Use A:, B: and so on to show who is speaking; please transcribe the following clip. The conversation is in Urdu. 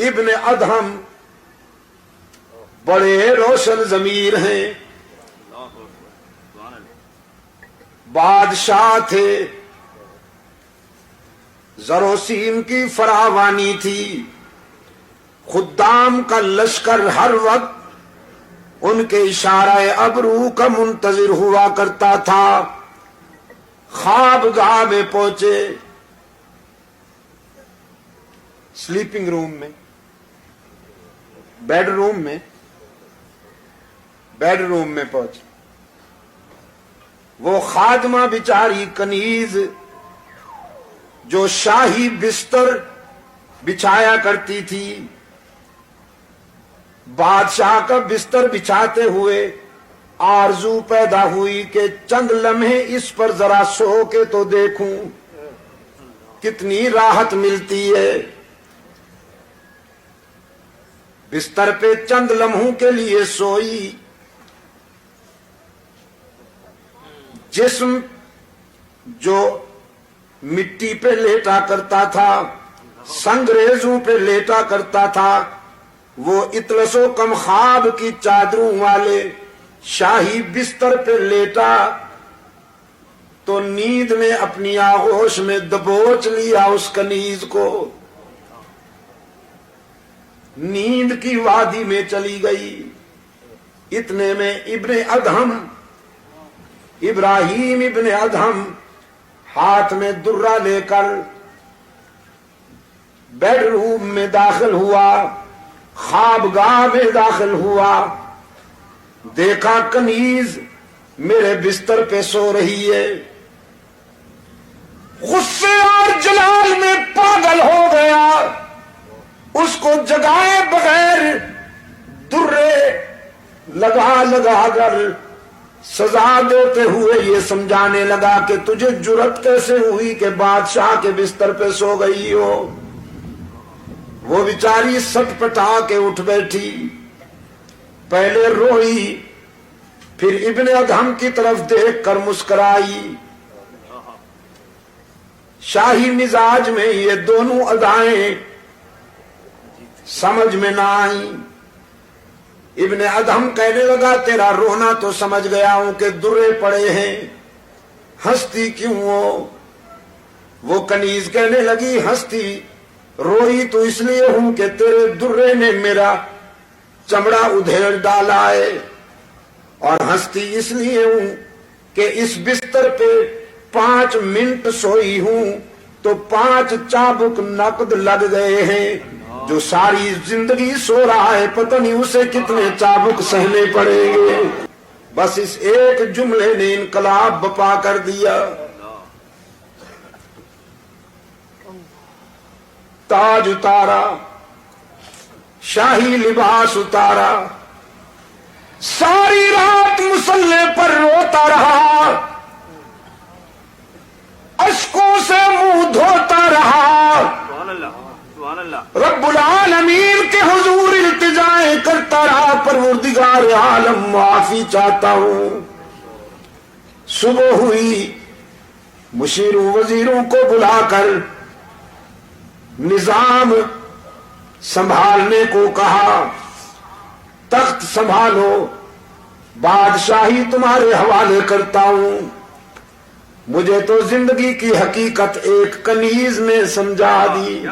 A: ابن ادہم بڑے روشن ضمیر ہیں، بادشاہ تھے، زر و سیم کی فراوانی تھی، خدام کا لشکر ہر وقت ان کے اشارہ ابرو کا منتظر ہوا کرتا تھا۔ خواب گاہ میں پہنچے، سلیپنگ روم میں، بیڈ روم میں پہنچے۔ وہ خادمہ بیچاری کنیز جو شاہی بستر بچھایا کرتی تھی، بادشاہ کا بستر بچھاتے ہوئے آرزو پیدا ہوئی کہ چند لمحے اس پر ذرا سو کے تو دیکھوں، کتنی راحت ملتی ہے۔ بستر پہ چند لمحوں کے لیے سوئی، جسم جو مٹی پہ لیٹا کرتا تھا، سنگریزوں پہ لیٹا کرتا تھا، وہ اطلس و کم خواب کی چادروں والے شاہی بستر پہ لیٹا تو نیند نے اپنی آغوش میں دبوچ لیا اس کنیز کو، نیند کی وادی میں چلی گئی۔ اتنے میں ابن ادہم، ابراہیم ابن ادہم ہاتھ میں درہ لے کر بیڈ روم میں داخل ہوا، خوابگاہ میں داخل ہوا، دیکھا کنیز میرے بستر پہ سو رہی ہے، غصے اور جلال میں پاگل ہو گیا، اس کو جگائے بغیر درے لگا کر سزا دیتے ہوئے یہ سمجھانے لگا کہ تجھے جرأت کیسے ہوئی کہ بادشاہ کے بستر پہ سو گئی ہو۔ وہ بیچاری سٹ پٹا کے اٹھ بیٹھی، پہلے روئی، پھر ابن ادہم کی طرف دیکھ کر مسکرائی۔ شاہی مزاج میں یہ دونوں ادائیں سمجھ میں نہ آئیں۔ ابن ادہم کہنے لگا تیرا رونا تو سمجھ گیا ہوں کہ درے پڑے ہیں، ہنستی کیوں ہو؟ وہ کنیز کہنے لگی ہنستی روئی تو اس لیے ہوں کہ تیرے درے نے میرا چمڑا ادھیڑ ڈالا ہے، اور ہنستی اس لیے ہوں کہ اس بستر پہ 5 منٹ سوئی ہوں تو 5 چابک نقد لگ گئے ہیں۔ جو ساری زندگی سو رہا ہے پتہ نہیں اسے کتنے چابک سہنے پڑیں گے۔ بس اس ایک جملے نے انقلاب بپا کر دیا۔ تاج اتارا، شاہی لباس اتارا، ساری رات مصلے پر روتا رہا، اشکوں سے منہ دھوتا رہا، رب العالمین کے حضور التجائیں کرتا رہا، پروردگار عالم معافی چاہتا ہوں۔ صبح ہوئی، مشیروں وزیروں کو بلا کر نظام سنبھالنے کو کہا، تخت سنبھالو، بادشاہی تمہارے حوالے کرتا ہوں۔ مجھے تو زندگی کی حقیقت ایک کنیز نے سمجھا دی۔